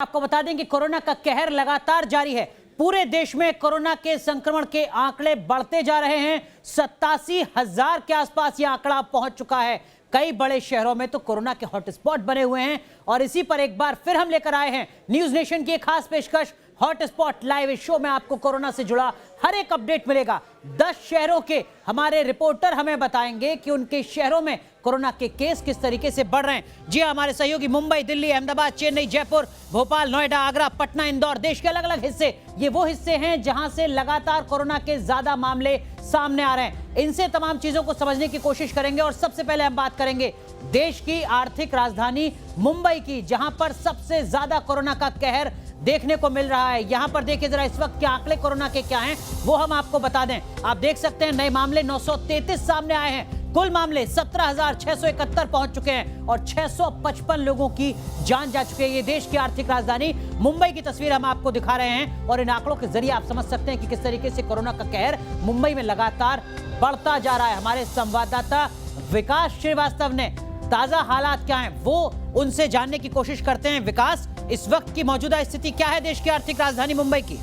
आपको बता दें कि कोरोना का कहर लगातार जारी है। पूरे देश में कोरोना के संक्रमण के आंकड़े बढ़ते जा रहे हैं। 87,000 के आसपास यह आंकड़ा पहुंच चुका है। कई बड़े शहरों में तो कोरोना के हॉटस्पॉट बने हुए हैं और इसी पर एक बार फिर हम लेकर आए हैं न्यूज नेशन की एक खास पेशकश हॉटस्पॉट लाइव। इस शो में आपको कोरोना से जुड़ा हर एक अपडेट मिलेगा। 10 शहरों के हमारे रिपोर्टर हमें बताएंगे कि उनके शहरों में कोरोना के केस किस तरीके से बढ़ रहे हैं। जी हमारे सहयोगी मुंबई, दिल्ली, अहमदाबाद, चेन्नई, जयपुर, भोपाल, नोएडा, आगरा, पटना, इंदौर, देश के अलग अलग हिस्से, ये वो हिस्से हैं जहां से लगातार कोरोना के ज्यादा मामले सामने आ रहे हैं। इनसे तमाम चीजों को समझने की कोशिश करेंगे और सबसे पहले हम बात करेंगे देश की आर्थिक राजधानी मुंबई की, जहां पर सबसे ज्यादा कोरोना का कहर देखने को मिल रहा है। यहां पर देखिए जरा इस वक्त के आंकड़े कोरोना के क्या हैं वो हम आपको बता दें। आप देख सकते हैं नए मामले 933 सामने आए हैं। कुल मामले 17,671 पहुंच चुके हैं और 655 लोगों की जान जा चुकी है। ये देश की आर्थिक राजधानी मुंबई की तस्वीर हम आपको दिखा रहे हैं और इन आंकड़ों के जरिए आप समझ सकते हैं कि किस तरीके से कोरोना का कहर मुंबई में लगातार बढ़ता जा रहा है। हमारे संवाददाता विकास श्रीवास्तव ने ताजा हालात क्या हैं वो उनसे जानने की कोशिश करते हैं। विकास, इस वक्त की मौजूदा स्थिति क्या है देश की आर्थिक राजधानी मुंबई की?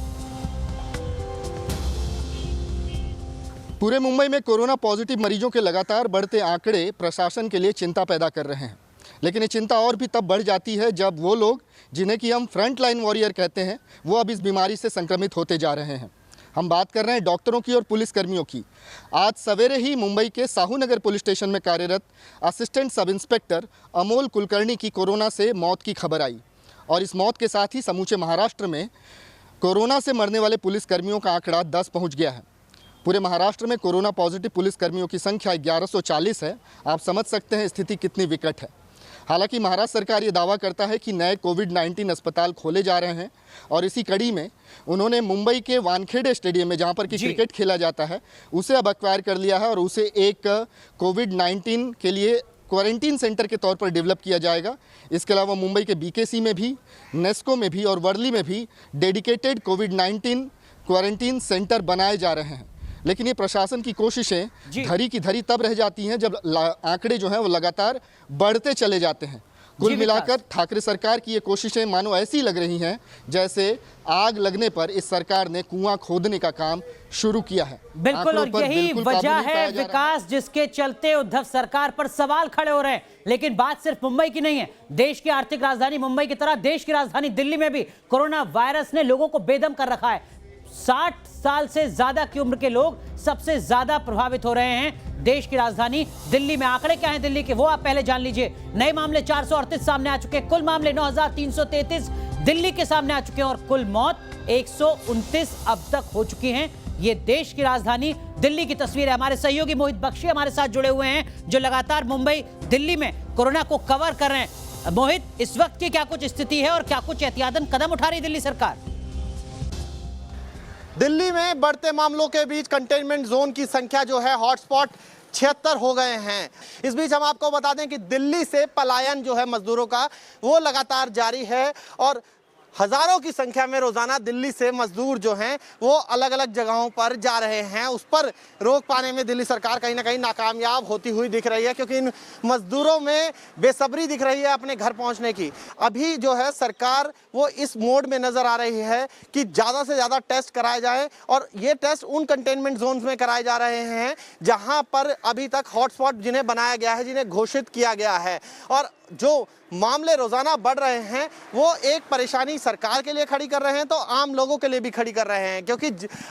पूरे मुंबई में कोरोना पॉजिटिव मरीजों के लगातार बढ़ते आंकड़े प्रशासन के लिए चिंता पैदा कर रहे हैं। लेकिन ये चिंता और भी तब बढ़ जाती है जब वो लोग जिन्हें कि हम फ्रंट लाइन वॉरियर कहते हैं वो अब इस बीमारी से संक्रमित होते जा रहे हैं। हम बात कर रहे हैं डॉक्टरों की और पुलिसकर्मियों की। आज सवेरे ही मुंबई के साहू नगर पुलिस स्टेशन में कार्यरत assistant sub inspector Amol Kulkarni की कोरोना से मौत की खबर आई और इस मौत के साथ ही समूचे महाराष्ट्र में कोरोना से मरने वाले पुलिसकर्मियों का आंकड़ा 10 पहुंच गया है। पूरे महाराष्ट्र में कोरोना पॉजिटिव पुलिसकर्मियों की संख्या 1140 है। आप समझ सकते हैं स्थिति कितनी विकट है। हालांकि महाराष्ट्र सरकार ये दावा करता है कि नए कोविड-19 अस्पताल खोले जा रहे हैं और इसी कड़ी में उन्होंने मुंबई के वानखेड़े स्टेडियम में जहां पर कि क्रिकेट खेला जाता है उसे अब एक्वायर कर लिया है और उसे एक कोविड-19 के लिए क्वारंटीन सेंटर के तौर पर डेवलप किया जाएगा। इसके अलावा मुंबई के बीकेसी में भी, नेस्को में भी और वर्ली में भी डेडिकेटेड कोविड-19 क्वारंटीन सेंटर बनाए जा रहे हैं। लेकिन ये प्रशासन की कोशिशें धरी की धरी तब रह जाती हैं जब आंकड़े जो हैं वो लगातार बढ़ते चले जाते हैं। कुल मिलाकर ठाकरे सरकार की ये कोशिशें मानो ऐसी लग रही हैं जैसे आग लगने पर इस सरकार ने कुआं खोदने का काम शुरू किया है। बिल्कुल, और यही वजह है विकास जिसके चलते उद्धव सरकार पर सवाल खड़े हो रहे हैं। लेकिन बात सिर्फ मुंबई की नहीं है। देश की आर्थिक राजधानी मुंबई की तरह देश की राजधानी दिल्ली में भी कोरोना वायरस ने लोगों को बेदम कर रखा है। 60 साल से ज्यादा की उम्र के लोग सबसे ज्यादा प्रभावित हो रहे हैं देश की राजधानी दिल्ली में। आंकड़े क्या हैं दिल्ली के वो आप पहले जान लीजिए। नए मामले 438 सामने आ चुके हैं। कुल मामले 9,333 दिल्ली के सामने आ चुके हैं और कुल मौत 129 अब तक हो चुकी हैं। ये देश की राजधानी दिल्ली की तस्वीर है। हमारे सहयोगी मोहित बख्शी हमारे साथ जुड़े हुए हैं जो लगातार मुंबई, दिल्ली में कोरोना को कवर कर रहे हैं। मोहित, इस वक्त की क्या कुछ स्थिति है और क्या कुछ एहतियातन कदम उठा रही दिल्ली सरकार? दिल्ली में बढ़ते मामलों के बीच कंटेनमेंट जोन की संख्या जो है हॉटस्पॉट 76 हो गए हैं। इस बीच हम आपको बता दें कि दिल्ली से पलायन जो है मजदूरों का वो लगातार जारी है और हजारों की संख्या में रोजाना दिल्ली से मजदूर जो हैं वो अलग अलग जगहों पर जा रहे हैं। उस पर रोक पाने में दिल्ली सरकार कहीं ना कहीं नाकामयाब होती हुई दिख रही है क्योंकि इन मजदूरों में बेसब्री दिख रही है अपने घर पहुंचने की। अभी जो है सरकार वो इस मोड में नजर आ रही है कि ज़्यादा से ज़्यादा टेस्ट कराए जाएं और ये टेस्ट उन कंटेनमेंट जोन्स में कराए जा रहे हैं जहाँ पर अभी तक हॉटस्पॉट जिन्हें बनाया गया है, जिन्हें घोषित किया गया है। और जो मामले रोजाना बढ़ रहे हैं वो एक परेशानी सरकार के लिए खड़ी कर रहे हैं तो आम लोगों के लिए भी खड़ी कर रहे हैं क्योंकि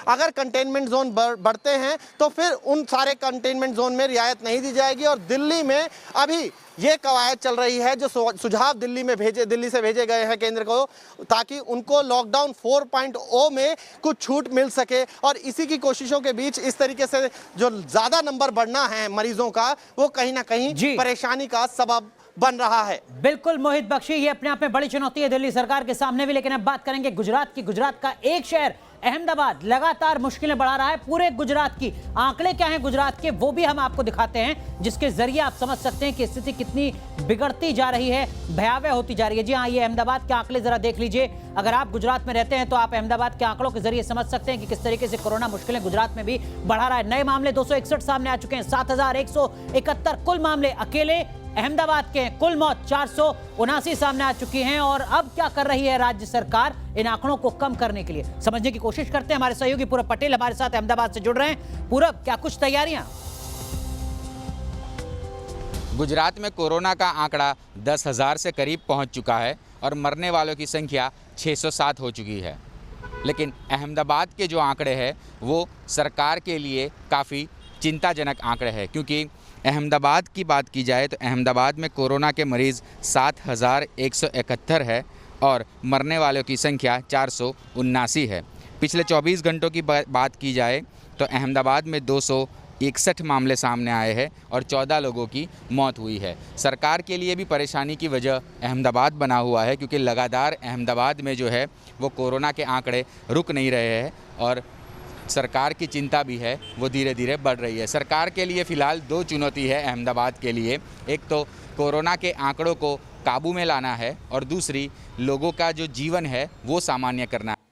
अगर कंटेनमेंट जोन बढ़ते हैं तो फिर उन सारे कंटेनमेंट जोन में रियायत नहीं दी जाएगी। और दिल्ली में अभी ये कवायद चल रही है जो सुझाव दिल्ली से भेजे गए हैं केंद्र को ताकि उनको लॉकडाउन 4.0 में कुछ छूट मिल सके। और इसी की कोशिशों के बीच इस तरीके से जो ज्यादा नंबर बढ़ना है मरीजों का वो कहीं ना कहीं परेशानी का सबब बन रहा है। बिल्कुल मोहित बख्शी, ये अपने आप में बड़ी चुनौती है दिल्ली सरकार के सामने भी। लेकिन अब बात करेंगे गुजरात की। गुजरात का एक शहर अहमदाबाद लगातार मुश्किलें बढ़ा रहा है पूरे गुजरात की। आंकड़े क्या हैं गुजरात के वो भी हम आपको दिखाते हैं जिसके जरिए आप समझ सकते हैं कि स्थिति कितनी बिगड़ती जा रही है, भयावह होती जा रही है। जी हाँ, ये अहमदाबाद के आंकड़े जरा देख लीजिए। अगर आप गुजरात में रहते हैं तो आप अहमदाबाद के आंकड़ों के जरिए समझ सकते हैं कि किस तरीके से कोरोना मुश्किलें गुजरात में भी बढ़ा रहा है। नए मामले 261 सामने आ चुके हैं, 7,171 कुल मामले। अकेले अहमदाबाद के हैं। कुल मौत 479 सामने आ चुकी हैं। और अब क्या कर रही है राज्य सरकार इन आंकड़ों को कम करने के लिए, समझने की कोशिश करते हैं। हमारे सहयोगी पूरब पटेल हमारे साथ अहमदाबाद से जुड़ रहे हैं। पूरब, क्या कुछ तैयारियां? गुजरात में कोरोना का आंकड़ा 10,000 से करीब पहुंच चुका है और मरने वालों की संख्या 607 हो चुकी है। लेकिन अहमदाबाद के जो आंकड़े हैं वो सरकार के लिए काफ़ी चिंताजनक आंकड़े हैं, क्योंकि अहमदाबाद की बात की जाए तो अहमदाबाद में कोरोना के मरीज़ 7,171 है और मरने वालों की संख्या 479 है। पिछले 24 घंटों की बात की जाए तो अहमदाबाद में 261 मामले सामने आए हैं और 14 लोगों की मौत हुई है। सरकार के लिए भी परेशानी की वजह अहमदाबाद बना हुआ है, क्योंकि लगातार अहमदाबाद में जो है वो कोरोना के आंकड़े रुक नहीं रहे हैं और सरकार की चिंता भी है वो धीरे धीरे बढ़ रही है। सरकार के लिए फ़िलहाल 2 चुनौती है अहमदाबाद के लिए। एक तो कोरोना के आंकड़ों को काबू में लाना है और दूसरी लोगों का जो जीवन है वो सामान्य करना है।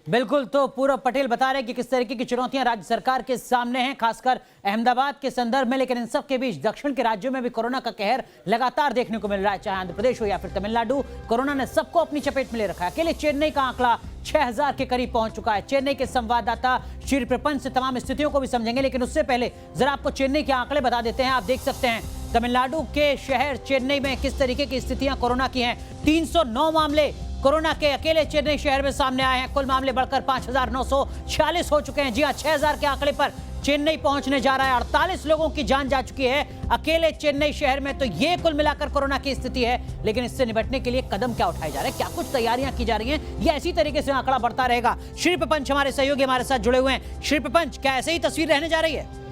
बिल्कुल, तो पूरब पटेल बता रहे हैं कि किस तरीके की चुनौतियां राज्य सरकार के सामने हैं, खासकर अहमदाबाद के संदर्भ में। लेकिन इन सब के बीच दक्षिण के राज्यों में भी कोरोना का कहर लगातार देखने को मिल रहा है, चाहे आंध्र प्रदेश हो या फिर तमिलनाडु। कोरोना ने सबको अपनी चपेट में ले रखा है। अकेले चेन्नई का आंकड़ा 6,000 के करीब पहुंच चुका है। चेन्नई के संवाददाता श्री प्रपंच से तमाम स्थितियों को भी समझेंगे, लेकिन उससे पहले जरा आपको चेन्नई के आंकड़े बता देते हैं। आप देख सकते हैं तमिलनाडु के शहर चेन्नई में किस तरीके की स्थितियां कोरोना की हैं। 309 मामले कोरोना के अकेले चेन्नई शहर में सामने आए हैं। कुल मामले बढ़कर 5,946 हो चुके हैं। जी हां, 6,000 के आंकड़े पर चेन्नई पहुंचने जा रहा है। 48 लोगों की जान जा चुकी है अकेले चेन्नई शहर में। तो ये कुल मिलाकर कोरोना की स्थिति है। लेकिन इससे निपटने के लिए कदम क्या उठाए जा रहे हैं, क्या कुछ तैयारियां की जा रही हैं, या इसी तरीके से आंकड़ा बढ़ता रहेगा? श्री प्रपंच हमारे सहयोगी हमारे साथ जुड़े हुए हैं। श्री प्रपंच, क्या ऐसे ही तस्वीर रहने जा रही है?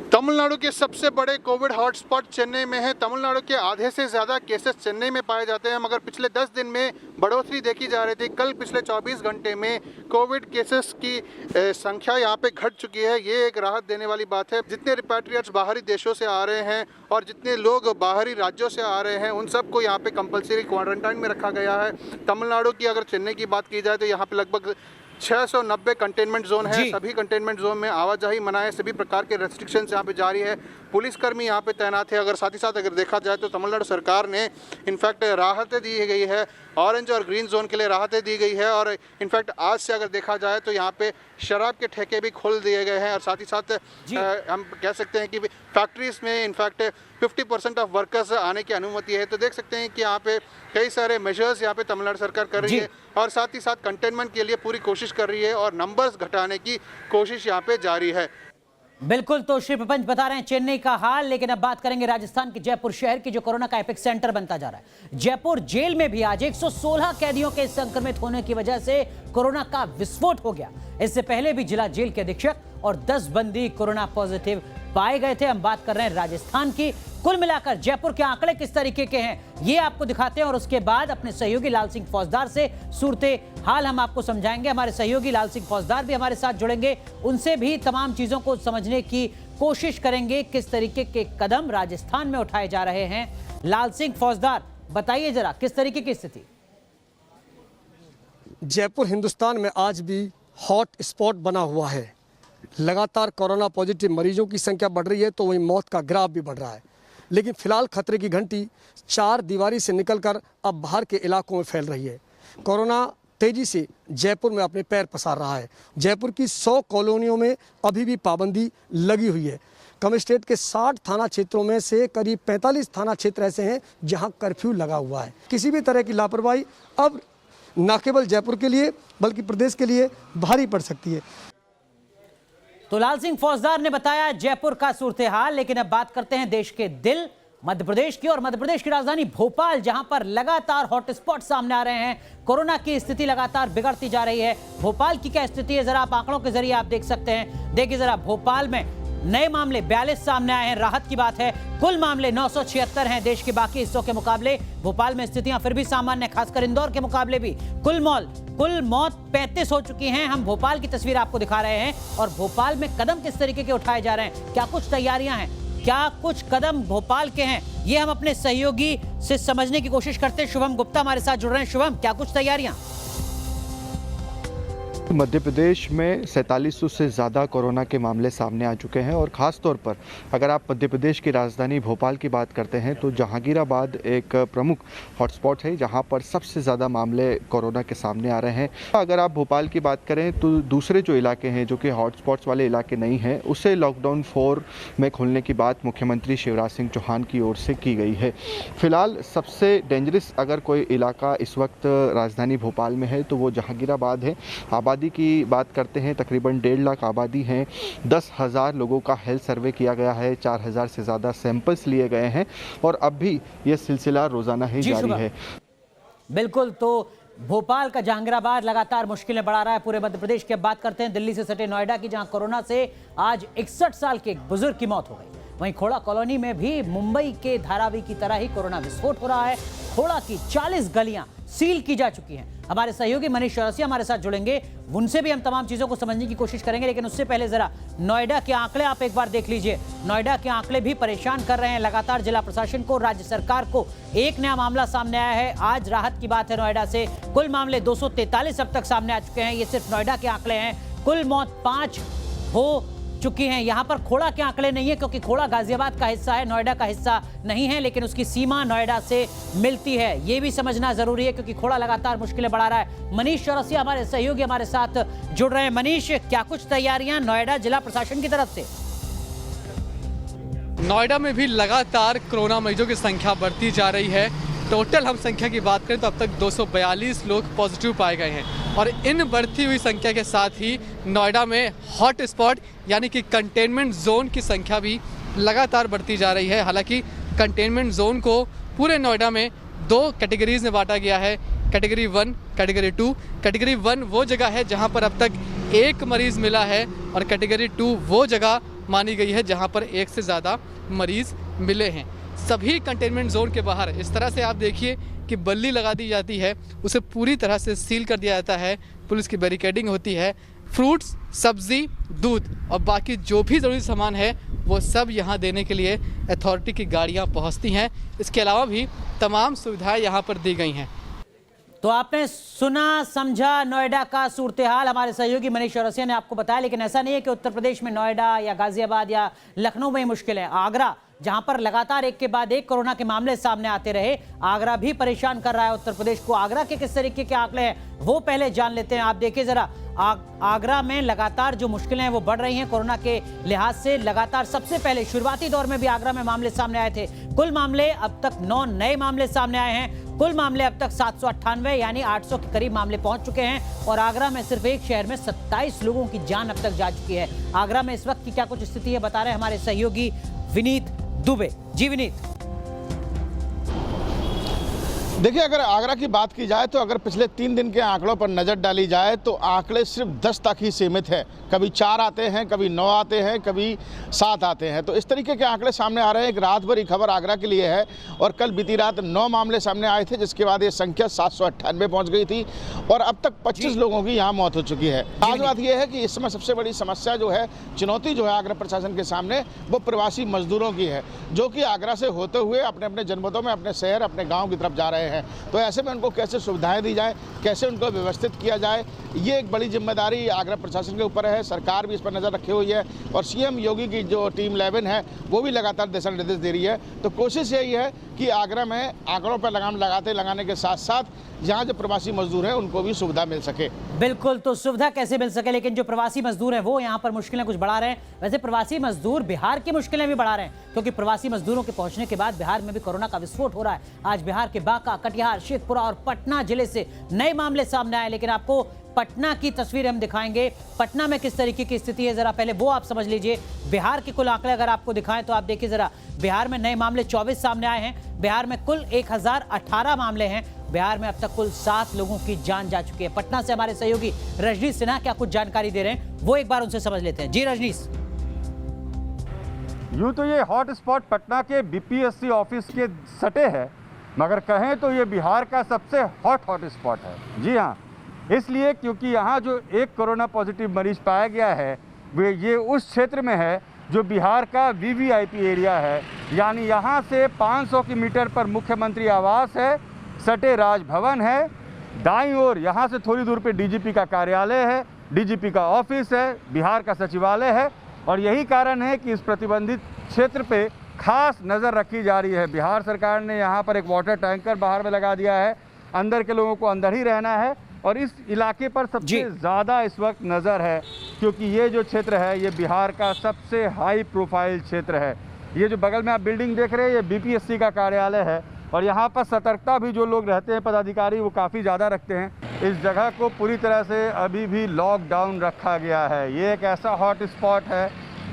तमिलनाडु के सबसे बड़े कोविड हॉटस्पॉट चेन्नई में है। तमिलनाडु के आधे से ज़्यादा केसेस चेन्नई में पाए जाते हैं, मगर पिछले 10 दिन में बढ़ोतरी देखी जा रही थी। कल पिछले 24 घंटे में कोविड केसेस की संख्या यहाँ पे घट चुकी है। ये एक राहत देने वाली बात है। जितने रिपैट्रिएट्स बाहरी देशों से आ रहे हैं और जितने लोग बाहरी राज्यों से आ रहे हैं उन सबको यहाँ पे कंपलसरी क्वारंटाइन में रखा गया है। तमिलनाडु की अगर चेन्नई की बात की जाए तो यहाँ पे लगभग 690 कंटेनमेंट जोन है। सभी कंटेनमेंट जोन में आवाजाही मना है। सभी प्रकार के रेस्ट्रिक्शंस यहाँ पे जारी है। पुलिसकर्मी यहाँ पे तैनात है। अगर साथ ही साथ अगर देखा जाए तो तमिलनाडु सरकार ने इनफैक्ट राहतें दी गई है। ऑरेंज और ग्रीन जोन के लिए राहतें दी गई है। और इनफैक्ट आज से अगर देखा जाए तो यहाँ पे शराब के ठेके भी खोल दिए गए हैं। और साथ ही साथ हम कह सकते हैं कि फैक्ट्रीज में इनफैक्ट 50% ऑफ वर्कर्स आने की अनुमति है। तो देख सकते हैं कि यहाँ पे कई सारे मेजर्स यहाँ पे तमिलनाडु सरकार कर रही है और साथ ही साथ कंटेनमेंट के लिए पूरी कोशिश कर रही है और नंबर्स घटाने की कोशिश यहाँ पे जारी है। बिल्कुल, तो श्री प्रपंच बता रहे हैं चेन्नई का हाल। लेकिन अब बात करेंगे राजस्थान के जयपुर शहर की, जो कोरोना का एपिक सेंटर बनता जा रहा है। जयपुर जेल में भी आज 116 कैदियों के संक्रमित होने की वजह से कोरोना का विस्फोट हो गया। इससे पहले भी जिला जेल के अधीक्षक और 10 बंदी कोरोना पॉजिटिव पाए गए थे। हम बात कर रहे हैं राजस्थान की। कुल मिलाकर जयपुर के आंकड़े किस तरीके के हैं ये आपको दिखाते हैं और उसके बाद अपने सहयोगी लाल सिंह फौजदार से सूरते हाल हम आपको समझाएंगे। हमारे सहयोगी लाल सिंह फौजदार भी हमारे साथ जुड़ेंगे, उनसे भी तमाम चीजों को समझने की कोशिश करेंगे किस तरीके के कदम राजस्थान में उठाए जा रहे हैं। लाल सिंह फौजदार, बताइए जरा किस तरीके की स्थिति? जयपुर हिंदुस्तान में आज भी हॉट स्पॉट बना हुआ है। लगातार कोरोना पॉजिटिव मरीजों की संख्या बढ़ रही है तो वहीं मौत का ग्राफ भी बढ़ रहा है। लेकिन फिलहाल खतरे की घंटी 4 दीवारी से निकलकर अब बाहर के इलाकों में फैल रही है। कोरोना तेजी से जयपुर में अपने पैर पसार रहा है। जयपुर की 100 कॉलोनियों में अभी भी पाबंदी लगी हुई है। कमिश्नरेट के 60 थाना क्षेत्रों में से करीब 45 थाना क्षेत्र ऐसे हैं जहां कर्फ्यू लगा हुआ है। किसी भी तरह की लापरवाही अब न केवल जयपुर के लिए बल्कि प्रदेश के लिए भारी पड़ सकती है। तो लाल सिंह फौजदार ने बताया जयपुर का सूरत हाल। लेकिन अब बात करते हैं देश के दिल मध्य प्रदेश की, और मध्य प्रदेश की राजधानी भोपाल, जहां पर लगातार हॉटस्पॉट सामने आ रहे हैं। कोरोना की स्थिति लगातार बिगड़ती जा रही है। भोपाल की क्या स्थिति है जरा आप आंकड़ों के जरिए आप देख सकते हैं। देखिए जरा, भोपाल में नए मामले 42 सामने आए हैं, राहत की बात है। कुल मामले 976 हैं। देश के बाकी हिस्सों के मुकाबले भोपाल में स्थितियां फिर भी सामान्य, खासकर इंदौर के मुकाबले भी। कुल मौत 35 हो चुकी हैं। हम भोपाल की तस्वीर आपको दिखा रहे हैं और भोपाल में कदम किस तरीके के उठाए जा रहे हैं, क्या कुछ तैयारियां हैं, क्या कुछ कदम भोपाल के हैं, ये हम अपने सहयोगी से समझने की कोशिश करते हैं। शुभम गुप्ता हमारे साथ जुड़ रहे हैं। शुभम, क्या कुछ तैयारियां? मध्य प्रदेश में 4700 से ज़्यादा कोरोना के मामले सामने आ चुके हैं और ख़ास तौर पर अगर आप मध्य प्रदेश की राजधानी भोपाल की बात करते हैं तो जहांगीराबाद एक प्रमुख हॉटस्पॉट है जहां पर सबसे ज़्यादा मामले कोरोना के सामने आ रहे हैं। अगर आप भोपाल की बात करें तो दूसरे जो इलाके हैं जो कि हॉटस्पॉट्स वाले इलाके नहीं हैं उसे लॉकडाउन 4 में खोलने की बात मुख्यमंत्री शिवराज सिंह चौहान की ओर से की गई है। फिलहाल सबसे डेंजरस अगर कोई इलाका इस वक्त राजधानी भोपाल में है तो वो जहांगीराबाद है। आबादी की बात करते हैं तकरीबन 1.5 लाख आबादी है। 10,000 लोगों का हेल्थ सर्वे किया गया है, 4,000 से ज़्यादा सैंपल्स लिए गए हैं और अब भी ये सिलसिला रोज़ाना ही जारी है। बिल्कुल, तो भोपाल का जहांगीराबाद लगातार मुश्किलें बढ़ा रहा है पूरे मध्य प्रदेश की। अब बात करते हैं दिल्ली से सटे नोएडा की, जहां कोरोना से आज 61 साल के एक बुजुर्ग की मौत हो गई। वहीं खोड़ा कॉलोनी में भी मुंबई के धारावी की तरह ही कोरोना विस्फोट हो रहा है। खोड़ा की 40 गलियां सील की जा चुकी हैं। हमारे सहयोगी मनीष चौरसिया हमारे साथ जुड़ेंगे, उनसे भी हम तमाम चीजों को समझने की कोशिश करेंगे। लेकिन उससे पहले जरा नोएडा के आंकड़े आप एक बार देख लीजिए। नोएडा के आंकड़े भी परेशान कर रहे हैं लगातार जिला प्रशासन को, राज्य सरकार को। एक नया मामला सामने आया है, आज राहत की बात है नोएडा से। कुल मामले 243 अब तक सामने आ चुके हैं। ये सिर्फ नोएडा के आंकड़े हैं। कुल मौत 5 हो चुकी हैं। यहां पर खोड़ा के आंकड़े नहीं है क्योंकि खोड़ा गाजियाबाद का हिस्सा है, नोएडा का हिस्सा नहीं है, लेकिन उसकी सीमा नोएडा से मिलती है। यह भी समझना जरूरी है क्योंकि खोड़ा लगातार मुश्किलें बढ़ा रहा है। मनीष चौरसिया हमारे सहयोगी हमारे साथ जुड़ रहे हैं। मनीष, क्या कुछ तैयारियां नोएडा जिला प्रशासन की तरफ से? नोएडा में भी लगातार कोरोना मरीजों की संख्या बढ़ती जा रही है। टोटल हम संख्या की बात करें तो अब तक 242 लोग पॉजिटिव पाए गए हैं और इन बढ़ती हुई संख्या के साथ ही नोएडा में हॉट स्पॉट यानी कि कंटेनमेंट जोन की संख्या भी लगातार बढ़ती जा रही है। हालांकि कंटेनमेंट जोन को पूरे नोएडा में 2 कैटेगरीज में बांटा गया है, कैटेगरी 1, कैटेगरी 2। कैटेगरी 1 वो जगह है जहां पर अब तक 1 मरीज़ मिला है और कैटेगरी 2 वो जगह मानी गई है जहां पर 1 से ज़्यादा मरीज़ मिले हैं। सभी कंटेनमेंट जोन के बाहर इस तरह से आप देखिए कि बल्ली लगा दी जाती है, उसे पूरी तरह से सील कर दिया जाता है, पुलिस की बैरिकेडिंग होती है। फ्रूट्स, सब्जी, दूध और बाकी जो भी ज़रूरी सामान है वो सब यहाँ देने के लिए अथॉरिटी की गाड़ियाँ पहुँचती हैं। इसके अलावा भी तमाम सुविधाएं यहाँ पर दी गई हैं। तो आपने सुना समझा नोएडा का सूरत हाल, हमारे सहयोगी मनीष चौरसिया ने आपको बताया। लेकिन ऐसा नहीं है कि उत्तर प्रदेश में नोएडा या गाजियाबाद या लखनऊ में ही मुश्किल है। आगरा, जहां पर लगातार एक के बाद एक कोरोना के मामले सामने आते रहे, आगरा भी परेशान कर रहा है उत्तर प्रदेश को। आगरा के किस तरीके के आंकड़े हैं वो पहले जान लेते हैं। आप देखिए जरा, आगरा में लगातार जो मुश्किलें हैं वो बढ़ रही हैं कोरोना के लिहाज से। लगातार सबसे पहले शुरुआती दौर में भी आगरा में मामले सामने आए थे। कुल मामले अब तक 9 नए मामले सामने आए हैं। कुल मामले अब तक 798 यानी 800 के करीब मामले पहुंच चुके हैं और आगरा में सिर्फ एक शहर में 27 लोगों की जान अब तक जा चुकी है। आगरा में इस वक्त की क्या कुछ स्थिति है बता रहे हैं हमारे सहयोगी विनीत दुबे। जी विनीत। देखिए, अगर आगरा की बात की जाए तो अगर पिछले 3 दिन के आंकड़ों पर नज़र डाली जाए तो आंकड़े सिर्फ 10 तक ही सीमित हैं। कभी 4 आते हैं, कभी 9 आते हैं, कभी 7 आते हैं। तो इस तरीके के आंकड़े सामने आ रहे हैं। एक रात भर की खबर आगरा के लिए है और कल बीती रात 9 मामले सामने आए थे, जिसके बाद ये संख्या 798 पहुँच गई थी और अब तक 25 लोगों की यहाँ मौत हो चुकी है। खास बात यह है कि इस समय सबसे बड़ी समस्या जो है, चुनौती जो है आगरा प्रशासन के सामने, वो प्रवासी मजदूरों की है, जो कि आगरा से होते हुए अपने अपने जनपदों में, अपने शहर, अपने गाँव की तरफ जा रहे हैं। तो ऐसे में उनको कैसे सुविधाएं दी जाए, कैसे उनको व्यवस्थित किया जाए, ये एक बड़ी जिम्मेदारी आगरा प्रशासन के ऊपर है। सरकार भी इस पर नज़र रखी हुई है और सीएम योगी की जो टीम 11 है वो भी लगातार दिशा निर्देश दे रही है। तो कोशिश यही है कि आगरा में आंकड़ों पर लगाम लगाने के साथ साथ यहाँ जो प्रवासी मजदूर हैं उनको भी सुविधा मिल सके। बिल्कुल, तो सुविधा कैसे मिल सके, लेकिन जो प्रवासी मजदूर हैं वो यहाँ पर मुश्किलें कुछ बढ़ा रहे हैं। वैसे प्रवासी मजदूर बिहार की मुश्किलें भी बढ़ा रहे हैं क्योंकि प्रवासी मजदूरों के पहुंचने के बाद बिहार में भी कोरोना का विस्फोट हो रहा है। आज बिहार के बांका, कटिहार, शेखपुरा और पटना जिले से नए मामले सामने आए। लेकिन आपको पटना की तस्वीर हम दिखाएंगे। पटना में किस तरीके की स्थिति है जरा पहले वो आप समझ लीजिए। बिहार के कुल आंकड़े अगर आपको दिखाएं तो आप देखिए जरा, बिहार में नए मामले 24 सामने आए हैं। बिहार में कुल 1018 मामले हैं। बिहार में अब तक कुल 7 लोगों की जान जा चुकी है। पटना से हमारे सहयोगी रजनीश सिन्हा क्या कुछ जानकारी दे रहे हैं वो एक बार उनसे समझ लेते हैं। जी रजनीश। यूँ तो ये हॉट स्पॉट पटना के बीपीएससी ऑफिस के सटे है, मगर कहें तो ये बिहार का सबसे हॉट स्पॉट है। जी हाँ, इसलिए क्योंकि यहाँ जो एक कोरोना पॉजिटिव मरीज पाया गया है वे ये उस क्षेत्र में है जो बिहार का वीवीआईपी एरिया है। यानी यहाँ से 500 मीटर पर मुख्यमंत्री आवास है, सटे राजभवन है, दाईं ओर यहाँ से थोड़ी दूर पे डीजीपी का कार्यालय है डीजीपी का ऑफिस है, बिहार का सचिवालय है और यही कारण है कि इस प्रतिबंधित क्षेत्र पे खास नज़र रखी जा रही है। बिहार सरकार ने यहाँ पर एक वाटर टैंकर बाहर में लगा दिया है, अंदर के लोगों को अंदर ही रहना है और इस इलाके पर सबसे ज़्यादा इस वक्त नज़र है क्योंकि ये जो क्षेत्र है ये बिहार का सबसे हाई प्रोफाइल क्षेत्र है। ये जो बगल में आप बिल्डिंग देख रहे हैं ये बीपीएससी का कार्यालय है और यहाँ पर सतर्कता भी जो लोग रहते हैं पदाधिकारी वो काफ़ी ज़्यादा रखते हैं। इस जगह को पूरी तरह से अभी भी लॉकडाउन रखा गया है। ये एक ऐसा हॉट स्पॉट है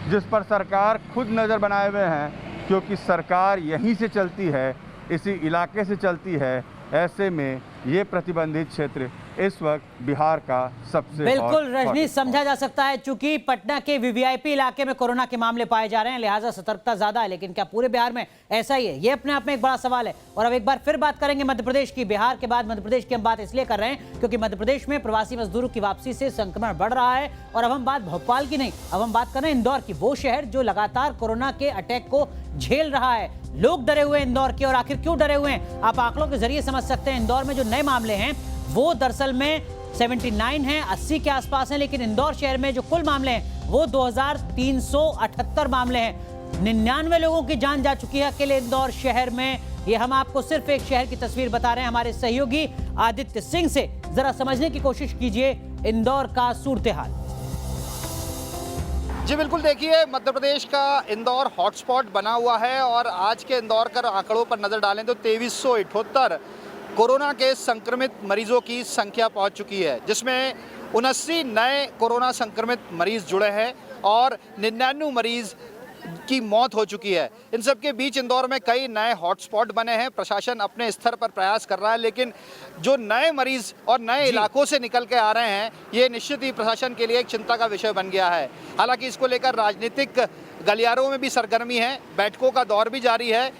जिस पर सरकार खुद नज़र बनाए हुए हैं क्योंकि सरकार यहीं से चलती है, इसी इलाके से चलती है। ऐसे में ये प्रतिबंधित क्षेत्र इस वक्त बिहार का सबसे बिल्कुल रजनी समझा जा सकता है चूंकि पटना के वीवीआईपी इलाके में कोरोना के मामले पाए जा रहे हैं, लिहाजा सतर्कता ज्यादा है। लेकिन क्या पूरे बिहार में ऐसा ही है? ये अपने आप में एक बड़ा सवाल है। और अब एक बार फिर बात करेंगे मध्य प्रदेश की। बिहार के बाद मध्य प्रदेश की हम बात इसलिए कर रहे हैं क्योंकि मध्य प्रदेश में प्रवासी मजदूरों की वापसी से संक्रमण बढ़ रहा है। और अब हम बात भोपाल की नहीं, अब हम बात कर रहे हैं इंदौर की, वो शहर जो लगातार कोरोना के अटैक को झेल रहा है। लोग डरे हुए हैं इंदौर के, और आखिर क्यों डरे हुए हैं आप आंकड़ों के जरिए समझ सकते हैं। इंदौर में जो नए मामले हैं वो दरअसल में 79 हैं, 80 के आसपास हैं, लेकिन इंदौर शहर में जो कुल मामले हैं वो 2378 मामले हैं। 99 लोगों की जान जा चुकी है अकेले इंदौर शहर में। ये हम आपको सिर्फ एक शहर की तस्वीर बता रहे हैं। हमारे सहयोगी आदित्य सिंह से जरा समझने की कोशिश कीजिए इंदौर का सूरत हाल। जी बिल्कुल, देखिए मध्य प्रदेश का इंदौर हॉटस्पॉट बना हुआ है और आज के इंदौर के आंकड़ों पर नज़र डालें तो 2378 कोरोना के संक्रमित मरीजों की संख्या पहुंच चुकी है, जिसमें 79 नए कोरोना संक्रमित मरीज जुड़े हैं और 99 मरीज की मौत हो चुकी है। इन सब के बीच इंदौर में कई नए हॉटस्पॉट बने हैं। प्रशासन अपने स्तर पर प्रयास कर रहा है, लेकिन जो नए मरीज और नए इलाकों से निकल के आ रहे हैं ये निश्चित ही प्रशासन के लिए एक चिंता का विषय बन गया है। हालांकि इसको लेकर राजनीतिक गलियारों में भी सरगर्मी है, बैठकों का दौर भी जारी है,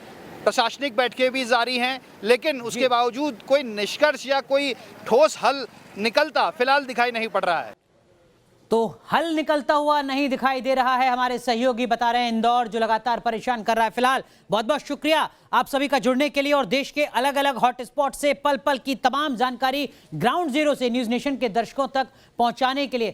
प्रशासनिक बैठकें भी जारी हैं, लेकिन उसके बावजूद कोई निष्कर्ष या कोई ठोस हल निकलता फिलहाल दिखाई नहीं पड़ रहा है। तो हल निकलता हुआ नहीं दिखाई दे रहा है, हमारे सहयोगी बता रहे हैं इंदौर जो लगातार परेशान कर रहा है। फिलहाल बहुत बहुत शुक्रिया आप सभी का जुड़ने के लिए और देश के अलग अलग हॉटस्पॉट से पल पल की तमाम जानकारी ग्राउंड जीरो से न्यूज नेशन के दर्शकों तक पहुंचाने के लिए।